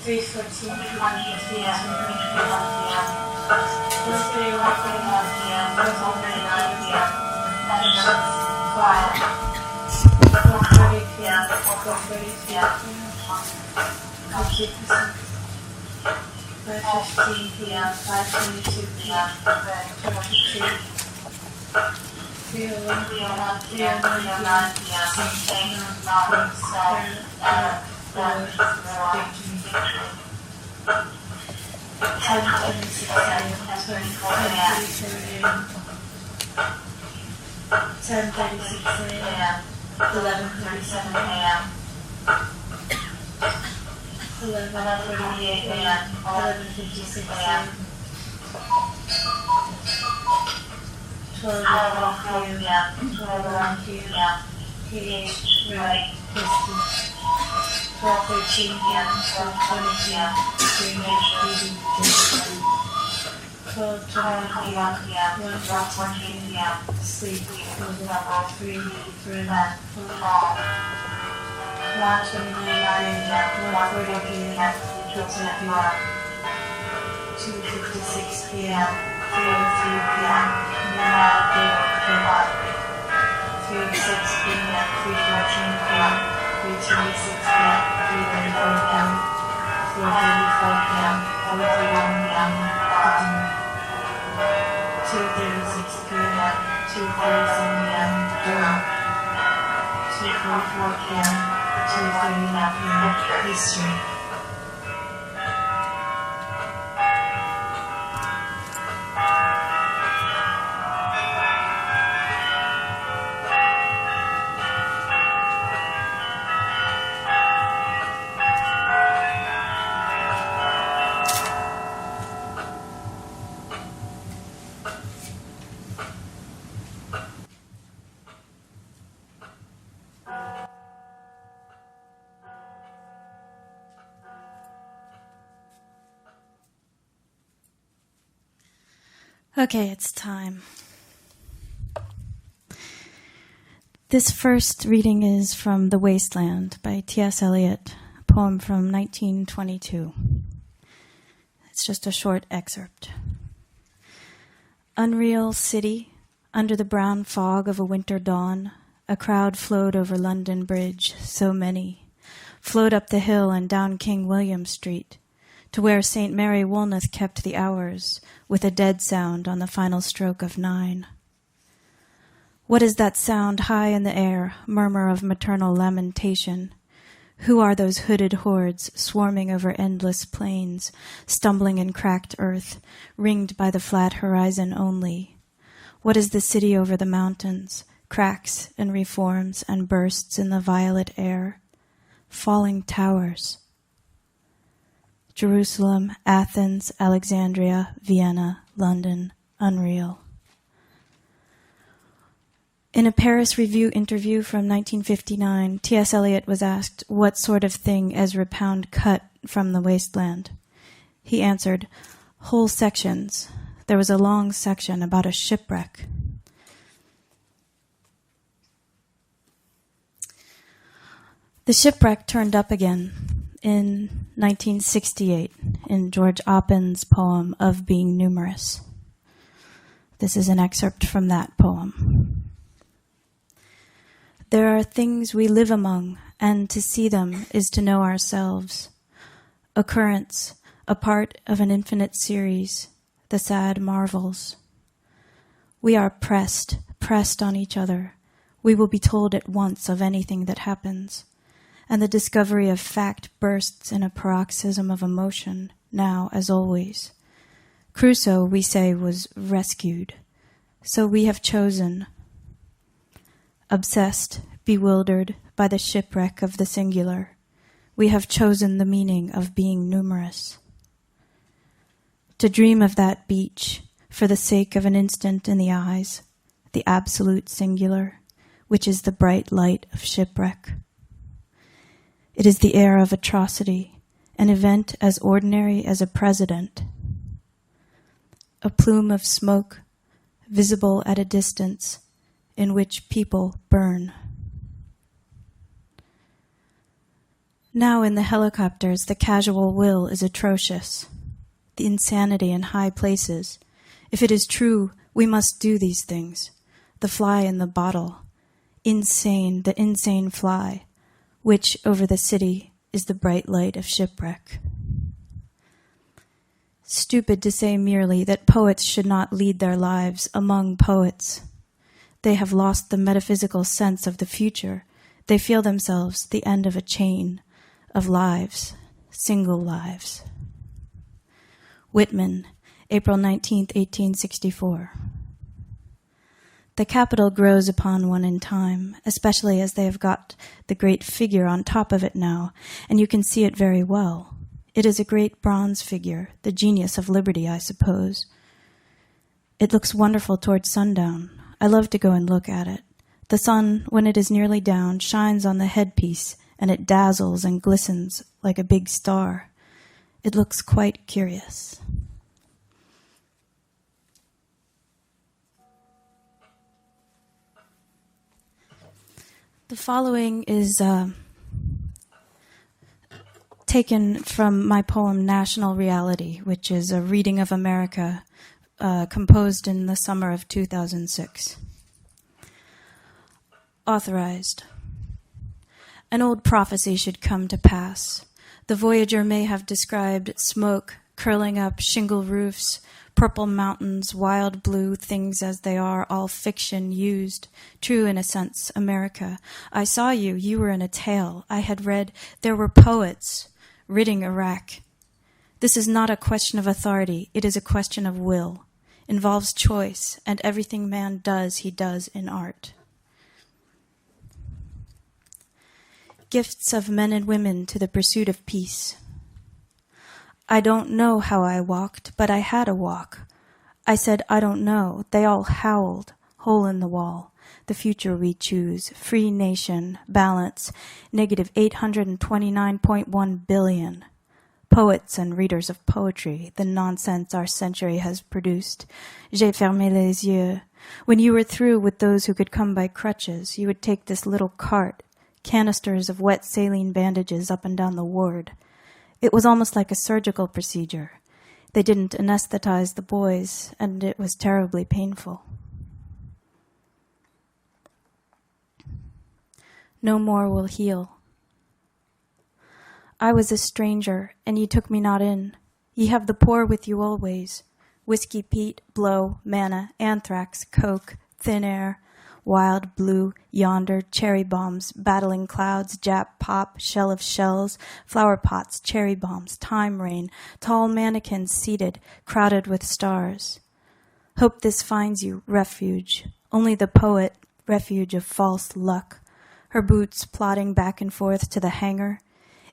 3:14 p.m. Wednesday, 1:41 p.m. Thursday, 9 p.m. And 4:30 p.m. 4:30 p.m. 50%. 5:15 p.m. 5:22 p.m. 22. 3:01 p.m. 3:09 p.m. 10:26 a.m. 10:37 a.m. 10:36 a.m. 11:37 a.m. 11:48 a.m. 11:56 a.m. 12:01 p.m. 12:01 p.m. pH right whiskey. 12:13 p.m. 12:20 p.m. Greenwich beauty. 12:21 p.m. 1:14 p.m. Sleep level 3 forever. 1:29 p.m. 1:40 p.m. Utopia. 2:56 p.m. 3:03 p.m. Midnight 3:06 p.m. 3:14 p.m. 3:26 p.m. 3:34 p.m. 4:34 p.m. 4:31 p.m. 2:36 p.m. 2:37 p.m. 2:44 p.m. 2:39 p.m. History. Okay, it's time. This first reading is from The Wasteland by T.S. Eliot, a poem from 1922. It's just a short excerpt. Unreal city, under the brown fog of a winter dawn, a crowd flowed over London Bridge, so many, flowed up the hill and down King William Street, to where St. Mary Woolnoth kept the hours, with a dead sound on the final stroke of 9. What is that sound high in the air, murmur of maternal lamentation? Who are those hooded hordes swarming over endless plains, stumbling in cracked earth, ringed by the flat horizon only? What is the city over the mountains, cracks and reforms and bursts in the violet air? Falling towers. Jerusalem, Athens, Alexandria, Vienna, London, unreal. In a Paris Review interview from 1959, T.S. Eliot was asked what sort of thing Ezra Pound cut from The Wasteland. He answered, whole sections. There was a long section about a shipwreck. The shipwreck turned up again in 1968 in George Oppin's poem Of Being Numerous. This is an excerpt from that poem. There are things we live among, and to see them is to know ourselves. Occurrence, a part of an infinite series, the sad marvels. We are pressed on each other. We will be told at once of anything that happens. And the discovery of fact bursts in a paroxysm of emotion, now as always. Crusoe, we say, was rescued. So we have chosen. Obsessed, bewildered by the shipwreck of the singular, we have chosen the meaning of being numerous. To dream of that beach, for the sake of an instant in the eyes, the absolute singular, which is the bright light of shipwreck. It is the air of atrocity, an event as ordinary as a president. A plume of smoke, visible at a distance, in which people burn. Now in the helicopters, the casual will is atrocious. The insanity in high places. If it is true, we must do these things. The fly in the bottle. Insane, the insane fly, which over the city is the bright light of shipwreck. Stupid to say merely that poets should not lead their lives among poets. They have lost the metaphysical sense of the future. They feel themselves the end of a chain of lives, single lives. Whitman, April 19, 1864. The capital grows upon one in time, especially as they have got the great figure on top of it now, and you can see it very well. It is a great bronze figure, the genius of liberty, I suppose. It looks wonderful towards sundown. I love to go and look at it. The sun, when it is nearly down, shines on the headpiece, and it dazzles and glistens like a big star. It looks quite curious. The following is taken from my poem National Reality, which is a reading of America composed in the summer of 2006. Authorized. An old prophecy should come to pass. The voyager may have described smoke curling up shingle roofs, purple mountains, wild blue things as they are, all fiction used. True, in a sense, America. I saw you, you were in a tale. I had read there were poets ridding Iraq. This is not a question of authority, it is a question of will. Involves choice, and everything man does, he does in art. Gifts of men and women to the pursuit of peace. I don't know how I walked, but I had a walk. I said, I don't know. They all howled. Hole in the wall. The future we choose. Free nation. Balance. Negative 829.1 billion. Poets and readers of poetry. The nonsense our century has produced. J'ai fermé les yeux. When you were through with those who could come by crutches, you would take this little cart, canisters of wet saline bandages up and down the ward. It was almost like a surgical procedure. They didn't anesthetize the boys, and it was terribly painful. No more will heal. I was a stranger, and ye took me not in. Ye have the poor with you always. Whiskey, peat, blow, manna, anthrax, coke, thin air, wild blue, yonder, cherry bombs, battling clouds, Jap pop, shell of shells, flower pots, cherry bombs, time rain, tall mannequins seated, crowded with stars. Hope this finds you, refuge, only the poet, refuge of false luck, her boots plodding back and forth to the hangar.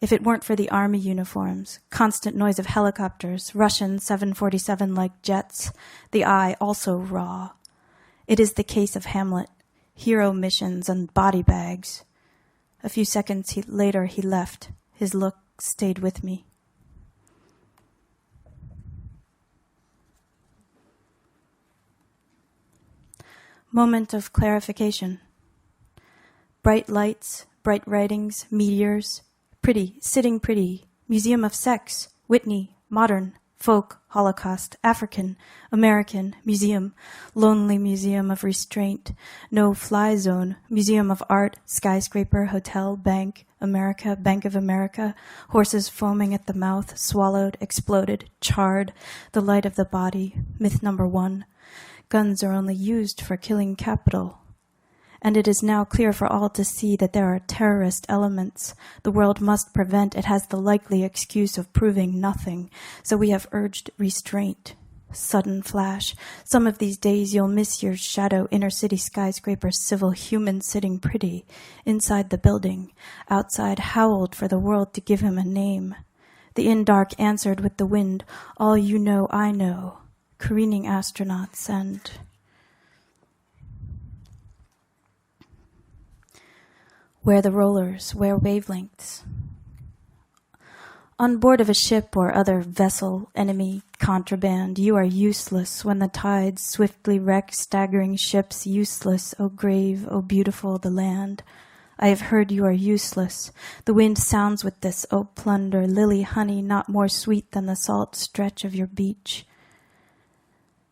If it weren't for the army uniforms, constant noise of helicopters, Russian 747-like jets, the eye also raw. It is the case of Hamlet. Hero missions and body bags. A few seconds later he left. His look stayed with me. Moment of clarification. Bright lights, bright writings, meteors. Pretty, sitting pretty. Museum of Sex. Whitney. Modern. Folk, Holocaust, African, American, Museum, Lonely Museum of Restraint, No Fly Zone, Museum of Art, Skyscraper, Hotel, Bank, America, Bank of America, horses foaming at the mouth, swallowed, exploded, charred, the light of the body, myth number 1. Guns are only used for killing capital. And it is now clear for all to see that there are terrorist elements the world must prevent. It has the likely excuse of proving nothing. So we have urged restraint. Sudden flash. Some of these days you'll miss your shadow inner city skyscraper civil human sitting pretty. Inside the building. Outside howled for the world to give him a name. The in-dark answered with the wind. All you know, I know. Careening astronauts and... Where the rollers, where wavelengths. On board of a ship or other vessel, enemy, contraband, you are useless when the tides swiftly wreck staggering ships, useless, O grave, O beautiful the land. I have heard you are useless. The wind sounds with this, O plunder, lily honey, not more sweet than the salt stretch of your beach.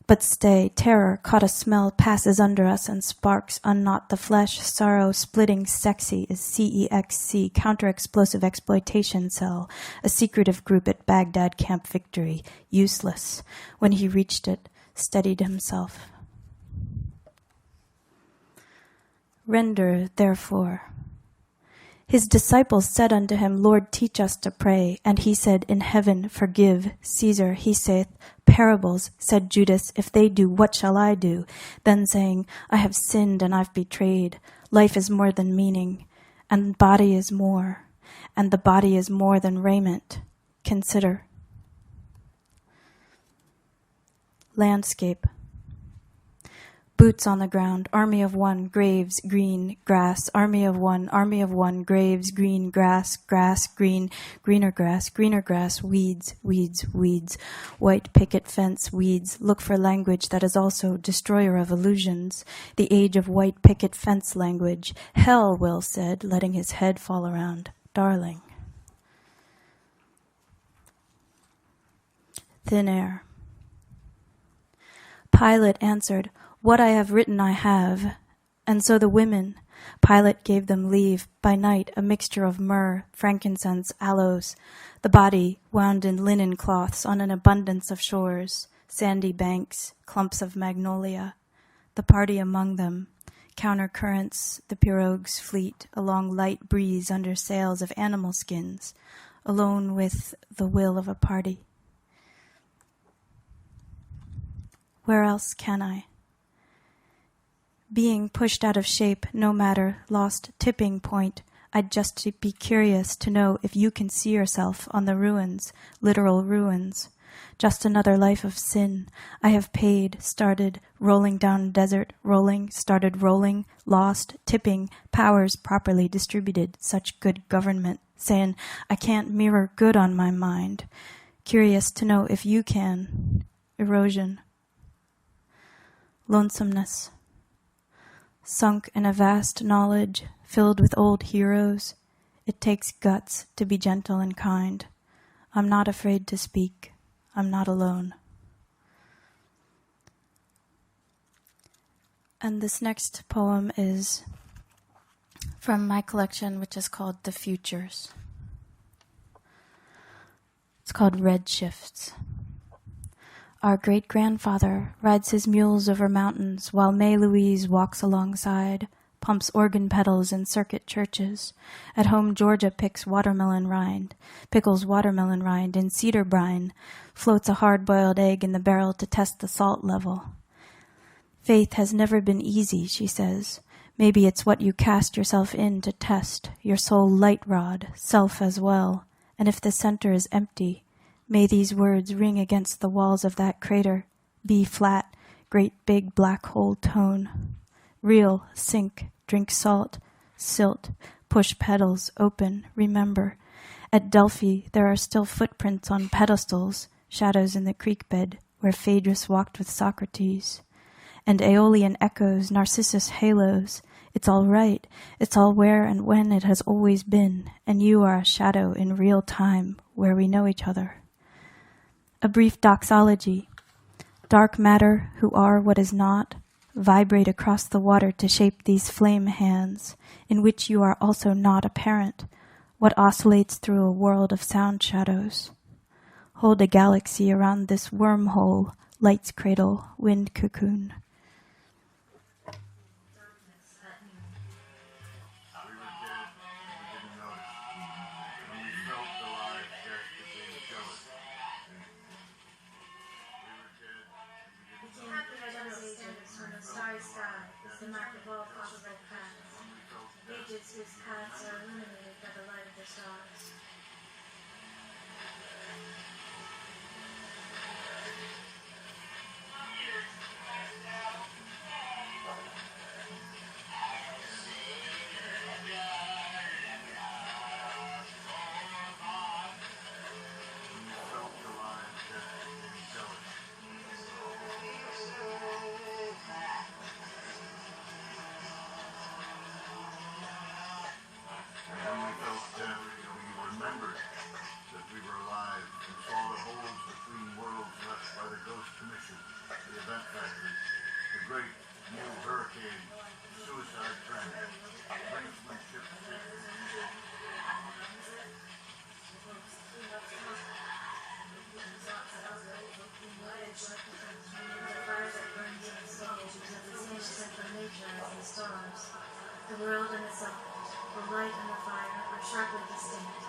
But stay, terror, caught a smell, passes under us and sparks, unknot the flesh, sorrow, splitting, sexy, is CEXC, counter-explosive exploitation cell, a secretive group at Baghdad Camp Victory, useless. When he reached it, steadied himself. Render, therefore. His disciples said unto him, Lord, teach us to pray. And he said, in heaven, forgive. Caesar, he saith, parables. Said Judas, if they do, what shall I do? Then saying, I have sinned and I've betrayed. Life is more than meaning, and body is more, and the body is more than raiment. Consider. Landscape. Boots on the ground, army of one, graves, green, grass, army of one, graves, green, grass, grass, green, greener grass, weeds, weeds, weeds, white picket fence, weeds, look for language that is also destroyer of illusions, the age of white picket fence language. Hell, Will said, letting his head fall around. Darling. Thin air. Pilate answered, what I have written I have. And so the women, Pilate gave them leave, by night a mixture of myrrh, frankincense, aloes, the body wound in linen cloths on an abundance of shores, sandy banks, clumps of magnolia, the party among them, counter currents, the pirogues fleet along light breeze under sails of animal skins, alone with the will of a party. Where else can I? Being pushed out of shape, no matter, lost tipping point, I'd just be curious to know if you can see yourself on the ruins, literal ruins. Just another life of sin. I have paid, started, rolling down desert, rolling, started rolling, lost, tipping, powers properly distributed, such good government, saying, I can't mirror good on my mind. Curious to know if you can. Erosion. Lonesomeness. Sunk in a vast knowledge, filled with old heroes. It takes guts to be gentle and kind. I'm not afraid to speak. I'm not alone. And this next poem is from my collection, which is called The Futures. It's called Red Shifts. Our great-grandfather rides his mules over mountains while May Louise walks alongside, pumps organ pedals in circuit churches. At home, Georgia pickles watermelon rind in cedar brine, floats a hard-boiled egg in the barrel to test the salt level. Faith has never been easy, she says. Maybe it's what you cast yourself in to test, your soul light rod, self as well. And if the center is empty, may these words ring against the walls of that crater. B flat, great big black hole tone. Real, sink, drink salt, silt, push pedals, open, remember. At Delphi, there are still footprints on pedestals, shadows in the creek bed where Phaedrus walked with Socrates. And Aeolian echoes, Narcissus halos. It's all right. It's all where and when it has always been. And you are a shadow in real time where we know each other. A brief doxology. Dark matter, who are what is not, vibrate across the water to shape these flame hands, in which you are also not apparent, what oscillates through a world of sound shadows. Hold a galaxy around this wormhole, light's cradle, wind cocoon. Ages whose paths are illuminated by the light of the stars. new hurricane, suicide trend, brinkmanship sickness. The fire that burns in the soul is of the same essential nature as the stars. The world and itself, the light and the fire, are sharply distinct,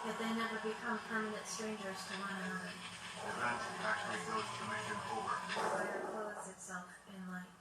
yet they never become permanent strangers to one another. Event actually goes to mission over. The fire clothes itself in light.